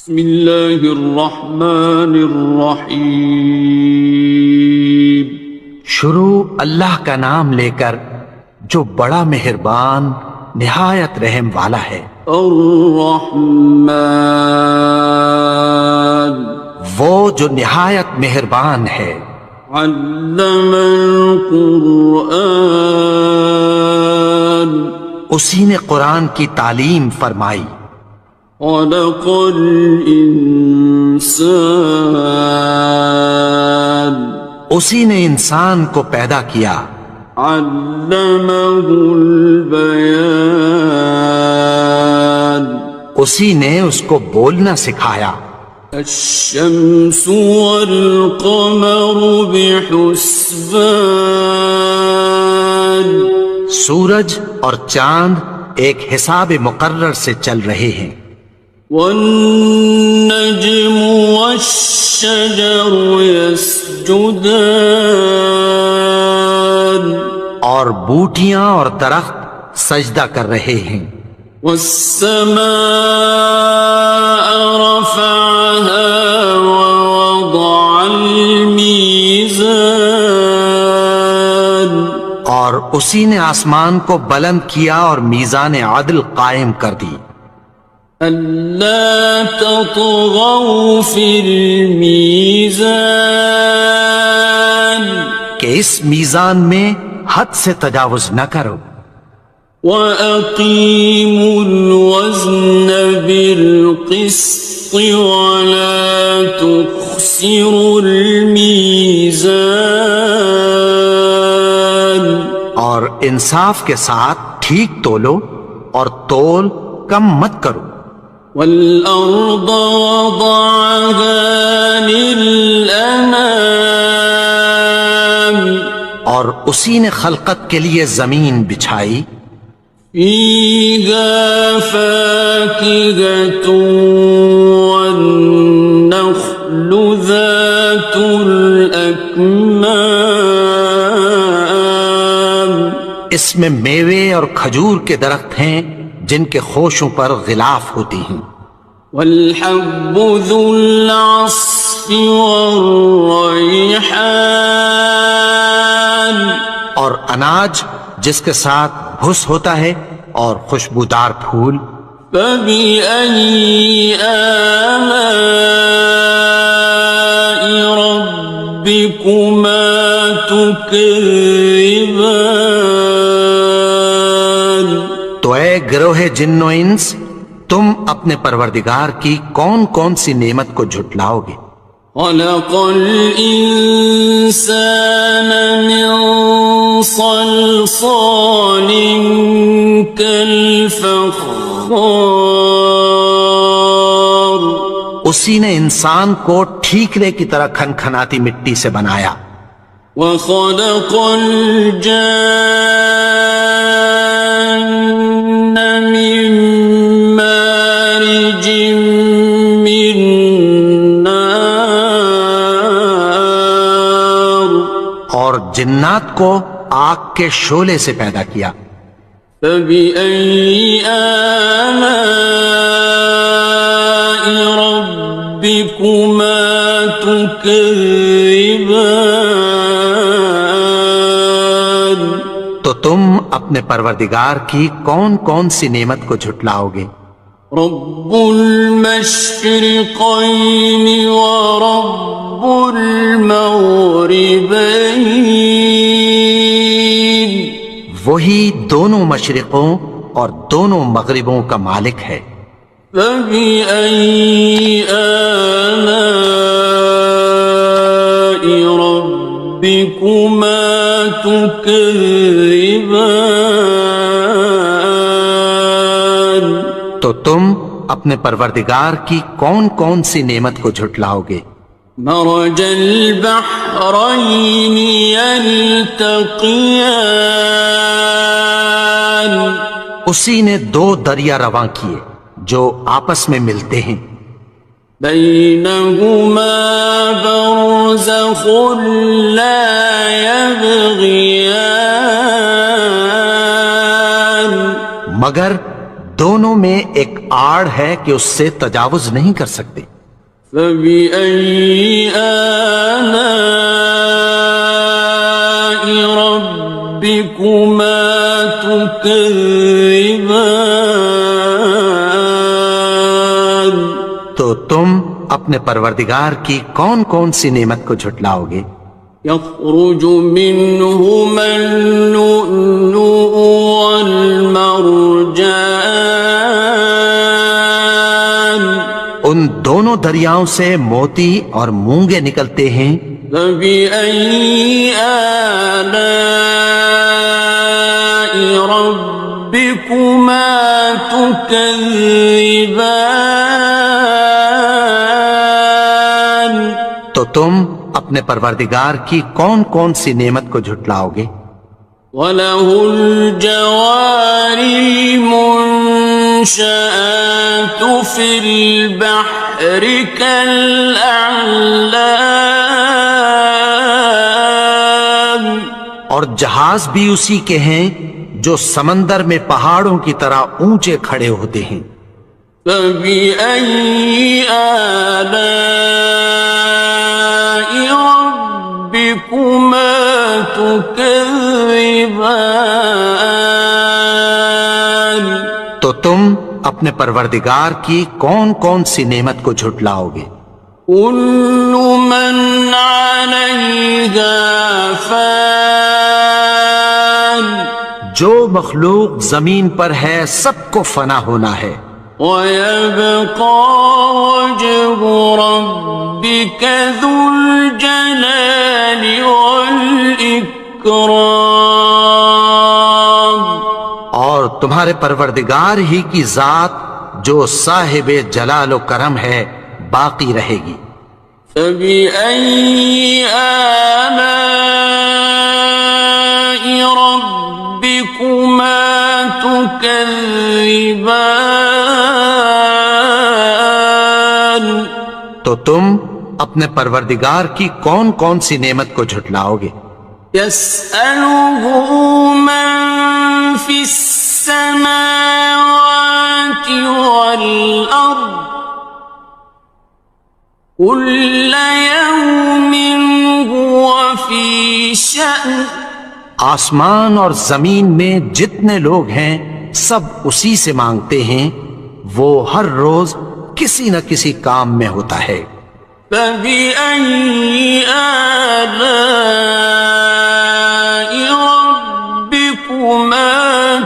بسم اللہ الرحمن الرحیم۔ شروع اللہ کا نام لے کر جو بڑا مہربان نہایت رحم والا ہے۔ الرحمن، وہ جو نہایت مہربان ہے۔ علم القرآن، اسی نے قرآن کی تعلیم فرمائی۔ خلق الانسان، اسی نے انسان کو پیدا کیا۔ علمہ البیان، اسی نے اس کو بولنا سکھایا۔ الشمس والقمر بحسبان، سورج اور چاند ایک حساب مقرر سے چل رہے ہیں۔ والنجم والشجر يسجدان، اور بوٹیاں اور درخت سجدہ کر رہے ہیں۔ والسماء رفعها ووضع الميزان، اور اسی نے آسمان کو بلند کیا اور میزان عدل قائم کر دی۔ ألا تطغوا في الميزان، کہ اس میزان میں حد سے تجاوز نہ کرو۔ وَأَقِيمُوا الْوَزْنَ بِالْقِسْطِ وَلَا تُخْسِرُوا الْمِيزَانَ، اور انصاف کے ساتھ ٹھیک تولو اور تول کم مت کرو۔ وَالْأَرْضَ وَضَعَهَا لِلْأَنَامِ، اور اسی نے خلقت کے لیے زمین بچھائی۔ فِيهَا فَاكِهَةٌ وَالنَّخْلُ ذَاتُ الْأَكْمَامِ، اس میں میوے اور کھجور کے درخت ہیں جن کے خوشوں پر غلاف ہوتی ہیں۔ وَالْحَبُّ ذُو الْعَصْفِ وَالرَّيْحَانِ، اور اناج جس کے ساتھ بھس ہوتا ہے اور خوشبودار پھول۔ فَبِأَيِّ آلَاءِ رَبِّكُمَا تُكَذِّبَانِ، تو اے گروہ جن و انس، تم اپنے پروردگار کی کون کون سی نعمت کو جھٹلاؤ گے؟ خَلَقَ الْإِنسَانَ مِنْ صَلْصَالٍ كَالْفَخَّارِ، اسی نے انسان کو ٹھیکرے کی طرح کھنکھناتی مٹی سے بنایا۔ وَخَلَقَ الْجَانَّ مِن مَّارِجٍ مِّن نَّارٍ، اور جنات کو آگ کے شعلے سے پیدا کیا۔ فَبِأَيِّ آلَاءِ رَبِّكُمَا تُكَذِّبَانِ، تو تم اپنے پروردگار کی کون کون سی نعمت کو جھٹلاؤ گے؟ رب المشرقين ورب المغربين، وہی دونوں مشرقوں اور دونوں مغربوں کا مالک ہے۔ فبأي آلاء ربكما تكذبان، تو تم اپنے پروردگار کی کون کون سی نعمت کو جھٹلاؤ گے؟ مرج البحرين يلتقيان، اسی نے دو دریا رواں کیے جو آپس میں ملتے ہیں۔ بينهما برزخ لا يبغيان، مگر دونوں میں ایک آڑ ہے کہ اس سے تجاوز نہیں کر سکتے. فبأي آلاء ربكما تكذبان. تو تم اپنے پروردگار کی کون کون سی نعمت کو جھٹلاؤ گے؟ يخرج منهما اللؤلؤ والمرجان. ان دونوں دریاؤں سے موتی اور مونگے نکلتے ہیں. فبأي آلاء ربكما تكذبان. تو تم اپنے پروردگار کی کون کون سی نعمت کو جھٹلاؤ گے؟ وَلَهُ الْجَوَارِ الْمُنشَآتُ فِي الْبَحْرِ كَالْأَعْلَامِ. اور جہاز بھی اسی کے ہیں جو سمندر میں پہاڑوں کی طرح اونچے کھڑے ہوتے ہیں. فَبِأَيِّ آلَاءِ رَبِّكُمَا تُكَذِّبَانِ. تو تم اپنے پروردگار کی کون کون سی نعمت کو جھٹلاؤ گے؟ كُلُّ مَنْ عَلَيْهَا فَانٍ. جو مخلوق زمین پر ہے سب کو فنا ہونا ہے. وَيَبْقَى وَجْهُ رَبِّكَ ذُو الْجَلَالِ وَالْإِكْرَامِ. اور تمہارے پروردگار ہی کی ذات جو صاحب جلال و کرم ہے باقی رہے گی. فَبِأَيِّ آلَاءِ رَبِّكُمَا تُكَذِّبَانِ. تو تم اپنے پروردگار کی کون کون سی نعمت کو جھٹلاؤ گے؟ يَسْأَلُهُ مَن فِي السَّمَاوَاتِ وَالْأَرْضِ كُلَّ يَوْمٍ هُوَ فِي شَأْنٍ. آسمان اور زمین میں جتنے لوگ ہیں سب اسی سے مانگتے ہیں، وہ ہر روز کسی نہ کسی کام میں ہوتا ہے. فَبِأَيِّ آلَاءِ رَبِّكُمَا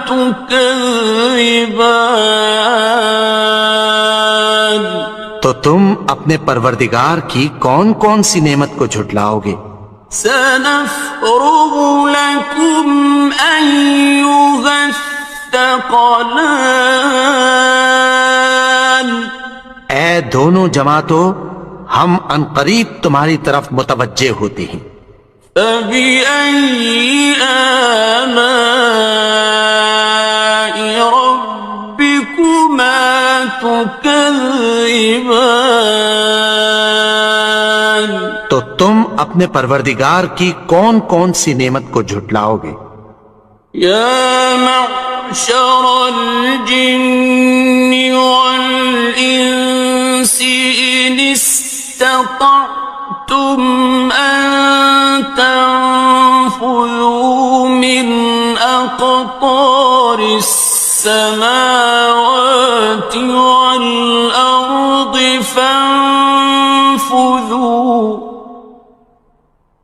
تُكَذِّبَانِ. تو تم اپنے پروردگار کی کون کون سی نعمت کو جھٹلاؤ گے؟ سَنَفْرُغُ لَكُمْ أَيُّهَ الثَّقَلَانِ. اے دونوں جماعتوں، ہم عنقریب تمہاری طرف متوجہ ہوتے ہیں. فَبِأَيِّ آلَاءِ رَبِّكُمَا تُكَذِّبَانِ. تو تم اپنے پروردگار کی کون کون سی نعمت کو جھٹلاؤ گے؟ يَا مَعْشَرَ الْجِنِّ وَالْإِنسِ إِنِ اسْتَطَعْتُمْ أَن تَنفُذُوا مِنْ أَقْطَارِ السَّمَاوَاتِ وَالْأَرْضِ فَانفُذُوا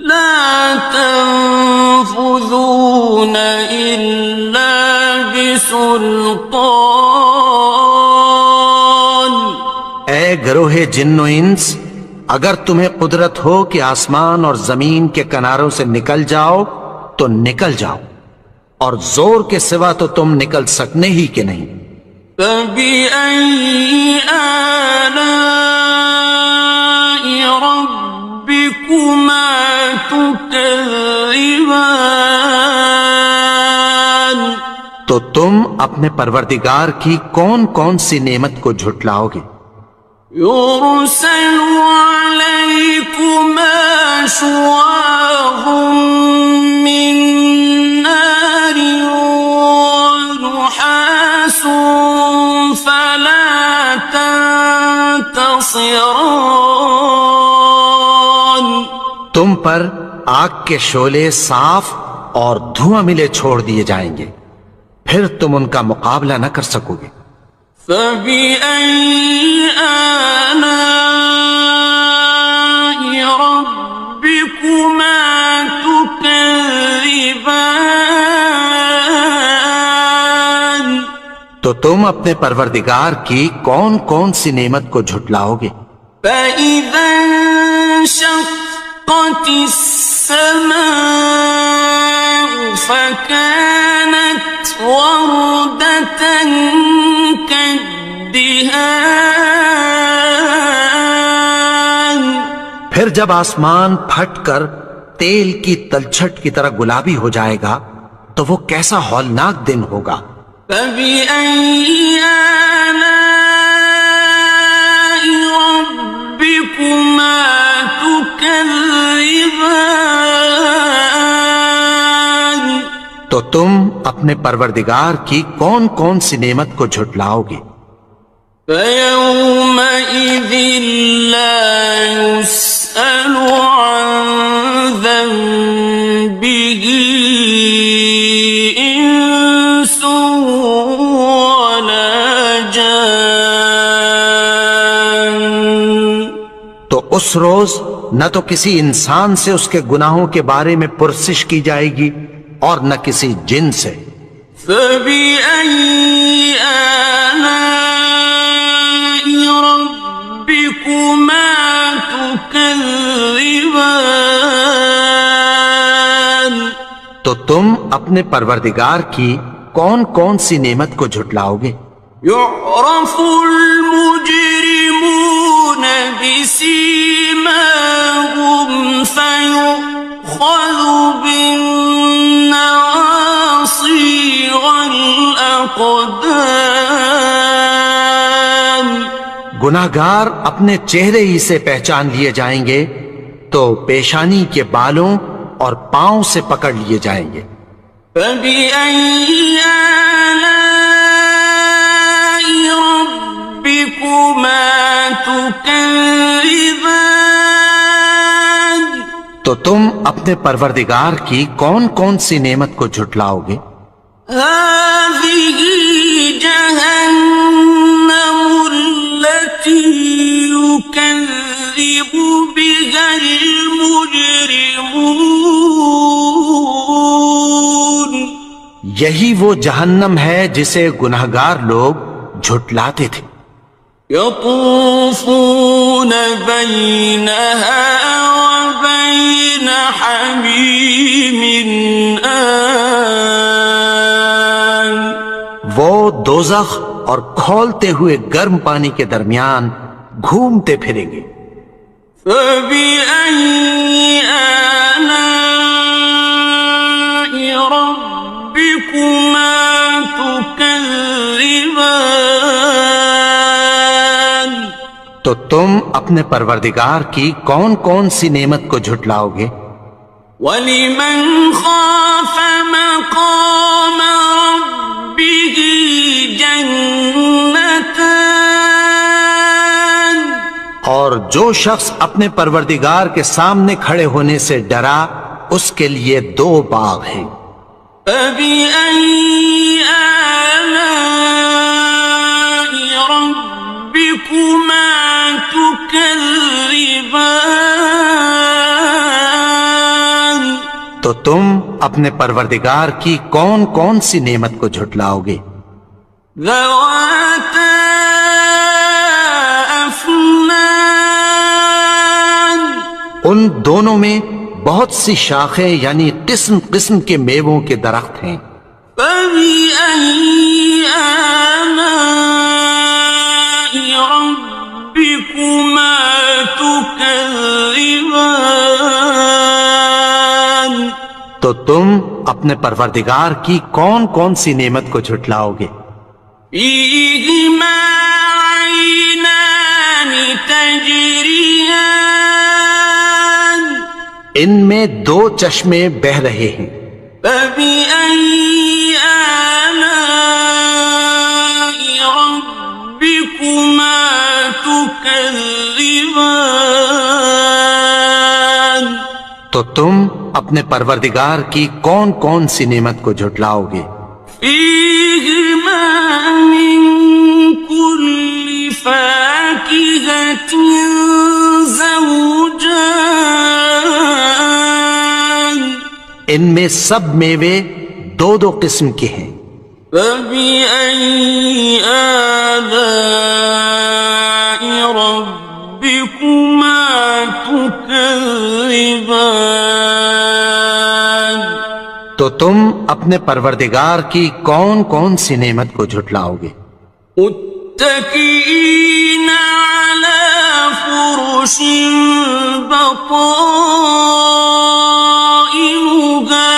لَا تَنفُذُونَ إِلَّا بِسُلْطَانٍ. اے گروہ جن و انس، اگر تمہیں قدرت ہو کہ آسمان اور زمین کے کناروں سے نکل جاؤ تو نکل جاؤ، اور زور کے سوا تو تم نکل سکنے ہی کہ نہیں. فَبِأَيِّ آلَاءِ رَبِّكُمَا تُكَذِّبَانِ. تو تم اپنے پروردگار کی کون کون سی نعمت کو جھٹلاؤ گے؟ يُرْسَلُ عَلَيْكُمَا شُوَاظٌ مِّن نَّارٍ وَنُحَاسٌ ينتصران تم پر آگ کے شعلے صاف اور دھواں ملے چھوڑ دیے جائیں گے، پھر تم ان کا مقابلہ نہ کر سکو گے۔ فبأي آلاء ربكما تكذبان تو تم اپنے پروردگار کی کون کون سی نعمت کو جھٹلاؤ گے؟ فإذا انشقت السماء فكانت وردة كالدهان پھر جب آسمان پھٹ کر تیل کی تلچھٹ کی طرح گلابی ہو جائے گا تو وہ کیسا ہولناک دن ہوگا۔ فبأي آلاء ربكما تكذبان تو تم اپنے پروردگار کی کون کون سی نعمت کو جھٹلاؤ گے؟ فيومئذ لا يسأل عن ذنبه إنس ولا جان تو اس روز نہ تو کسی انسان سے اس کے گناہوں کے بارے میں پرسش کی جائے گی اور نہ کسی جن سے۔ فبأي آلاء ربكما تكذبان تو تم اپنے پروردگار کی کون کون سی نعمت کو جھٹلاؤ گے؟ يعرف المجرمون بسيماهم فيؤخذ بالنواصي والأقدام گناہگار اپنے چہرے ہی سے پہچان لیے جائیں گے تو پیشانی کے بالوں اور پاؤں سے پکڑ لیے جائیں گے۔ فبأي آلاء ربكما تكذبان تو تم اپنے پروردگار کی کون کون سی نعمت کو جھٹلاؤ گے؟ هذه جهنم التي يكذب بها المجرمون یہی وہ جہنم ہے جسے گناہگار لوگ جھٹلاتے تھے۔ يطوفون بينها وبين حميم آن وہ دوزخ اور کھولتے ہوئے گرم پانی کے درمیان گھومتے پھریں گے۔ فبأي آلاء ربكما تكذبان تو تم اپنے پروردگار کی کون کون سی نعمت کو جھٹلاؤ گے؟ وَلِمَنْ خَافَ مَقَامَ رَبِّهِ جَنَّتَانِ اور جو شخص اپنے پروردگار کے سامنے کھڑے ہونے سے ڈرا اس کے لیے دو باغ ہیں۔ فَبِأَيِّ آلَاءِ رَبِّكُمَا تُكَذِّبَانِ تو تم اپنے پروردگار کی کون کون سی نعمت کو جھٹلاؤ گے؟ ذَوَاتَا أَفْنَانٍ ان دونوں میں بہت سی شاخیں یعنی قسم قسم کے میووں کے درخت ہیں۔ فَبِأَيِّ آلَاءِ رَبِّكُمَا تُكَذِّبَانِ تو تم اپنے پروردگار کی کون کون سی نعمت کو جھٹلاؤ گے؟ فِيهِمَا عَيْنَانِ تَجْرِيَانِ ان میں دو چشمے بہ رہے ہیں۔ فَبِأَيِّ آلَاءِ رَبِّكُمَا تكذبان تو تم اپنے پروردگار کی کون کون سی نعمت کو جھٹلاؤ گے؟ فيهما من كل فاكهة زوجان ان میں سب میوے دو دو قسم کے ہیں۔ فبأي آلاء ربكما تكذبان تو تم اپنے پروردگار کی کون کون سی نعمت کو جھٹلاؤ گے؟ متكئين على فرش بطائنها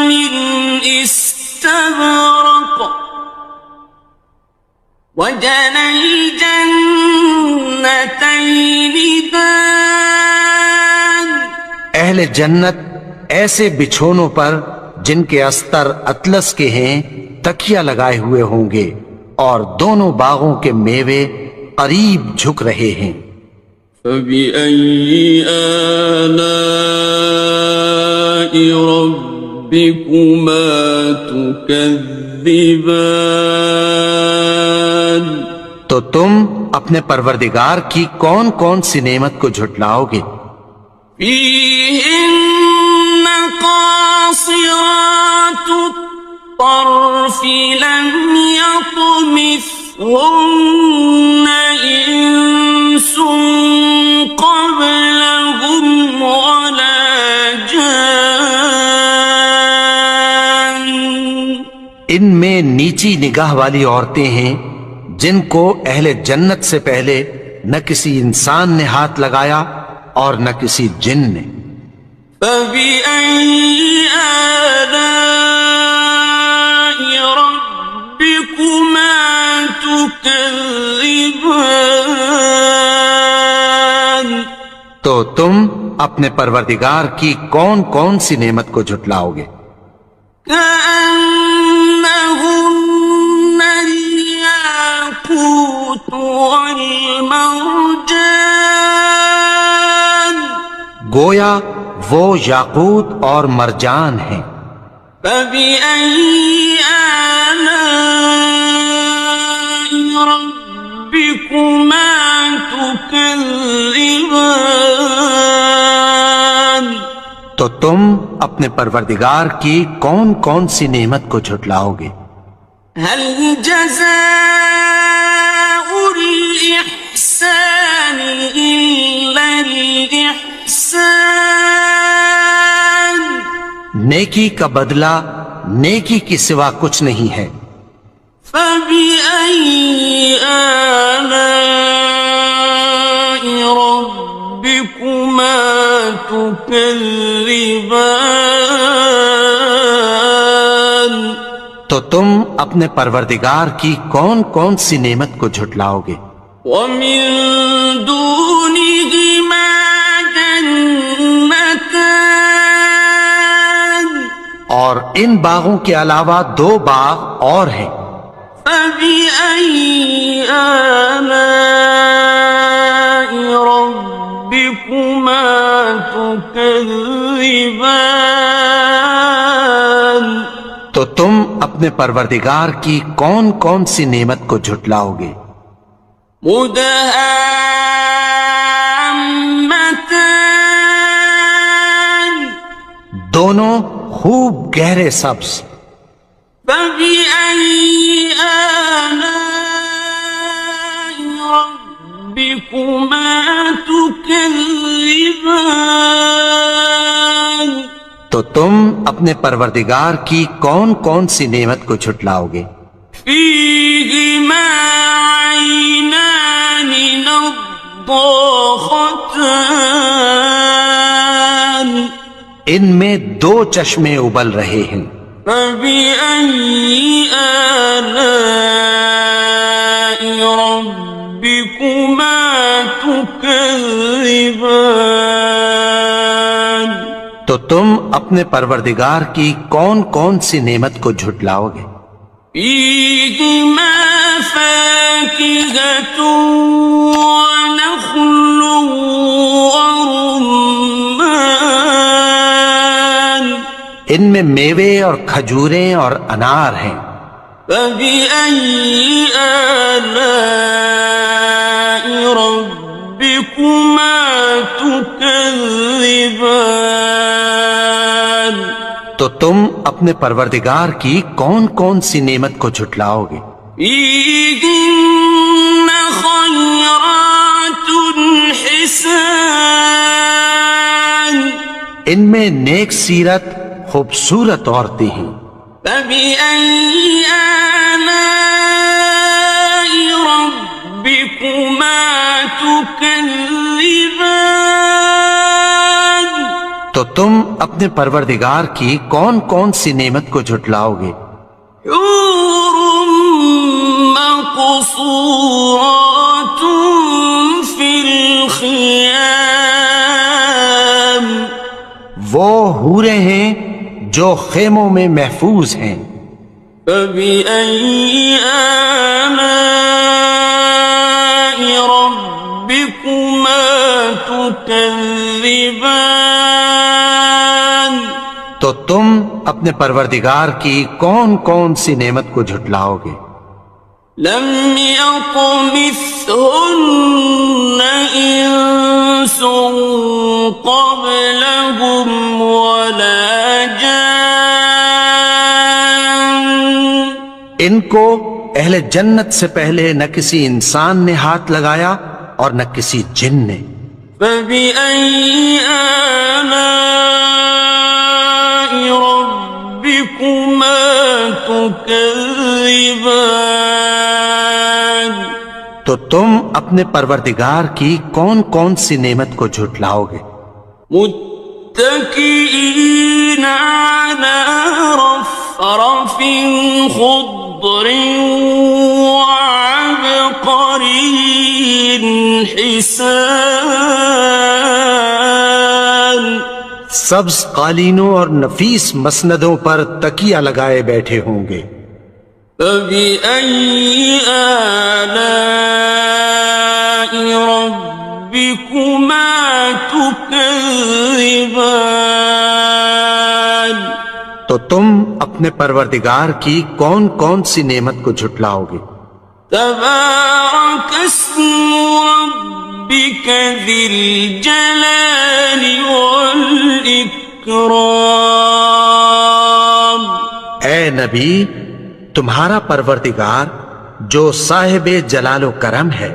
من استبرق وجنى الجنتين دان اہل جنت ایسے بچھونوں پر جن کے استر اطلس کے ہیں تکیہ لگائے ہوئے ہوں گے، اور دونوں باغوں کے میوے قریب جھک رہے ہیں۔ فبأي آلاء ربكما تكذبان تو تم اپنے پروردگار کی کون کون سی نعمت کو جھٹلاؤ گے؟ فيهن قاصرات الطرف لم يطمثهن إنس قبلهم ولا جان ان میں نیچی نگاہ والی عورتیں ہیں جن کو اہل جنت سے پہلے نہ کسی انسان نے ہاتھ لگایا اور نہ کسی جن نے۔ فبأي آلاء ربكما تكذبان تو تم اپنے پروردگار کی کون کون سی نعمت کو جھٹلاؤ گے؟ كأنهن الياقوت والمرجان گویا وہ یاقوت اور مرجان ہیں۔ فبأي آلاء ربكما تكذبان تو تم اپنے پروردگار کی کون کون سی نعمت کو جھٹلاؤ گے؟ هل جزاء الإحسان إلا الإحسان نیکی کا بدلہ نیکی کی سوا کچھ نہیں ہے۔ فبأي آلاء ربكما تكذبان تو تم اپنے پروردگار کی کون کون سی نعمت کو جھٹلاؤ گے؟ ومن دونهما جنتان اور ان باغوں کے علاوہ دو باغ اور ہیں۔ فبأي آلاء ربكما تكذبان تو تم اپنے پروردگار کی کون کون سی نعمت کو جھٹلاؤ گے؟ مدهامتان دونوں خوب گہرے سبز۔ فبأي آلاء ربكما تكذبان تو تم اپنے پروردگار کی کون کون سی نعمت کو جھٹلاؤ گے؟ فيهما عينان نضاختان ان میں دو چشمے ابل رہے ہیں۔ فبأي آلاء ربكما تكذبان تو تم اپنے پروردگار کی کون کون سی نعمت کو جھٹلاؤ گے؟ فيهما فاكهة ونخل ورمان ان میں میوے اور کھجوریں اور انار ہیں. فبأي آلاء ربكما تكذبان تو تم اپنے پروردگار کی کون کون سی نعمت کو جھٹلاؤ گے؟ فيهن خيرات حسان ان میں نیک سیرت خوبصورت عورتیں ہیں. فبأي آلاء ربكما تكذبان تو تم اپنے پروردگار کی کون کون سی نعمت کو جھٹلاؤ گے؟ حور مقصورات في الخيام وہ حوریں ہیں جو خیموں میں محفوظ ہیں. فبأي آلاء ربكما تكذبان تو تم اپنے پروردگار کی کون کون سی نعمت کو جھٹلاؤ گے؟ لم يطمثهن إنس قبلهم ولا جان ان کو اہل جنت سے پہلے نہ کسی انسان نے ہاتھ لگایا اور نہ کسی جن نے. فبأي آلاء ربكما تكذبان تو تم اپنے پروردگار کی کون کون سی نعمت کو جھٹلاؤ گے؟ متكئين على رفرف خضر وعبقري حسان سبز قالینوں اور نفیس مسندوں پر تکیہ لگائے بیٹھے ہوں گے. فبأي آلاء ربكما تكذبان تو تم اپنے پروردگار کی کون کون سی نعمت کو جھٹلاؤ گے؟ تبارك اسم ربك ذي الجلال والإكرام اے نبی، تمہارا پروردگار جو صاحب جلال و کرم ہے،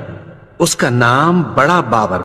اس کا نام بڑا بابر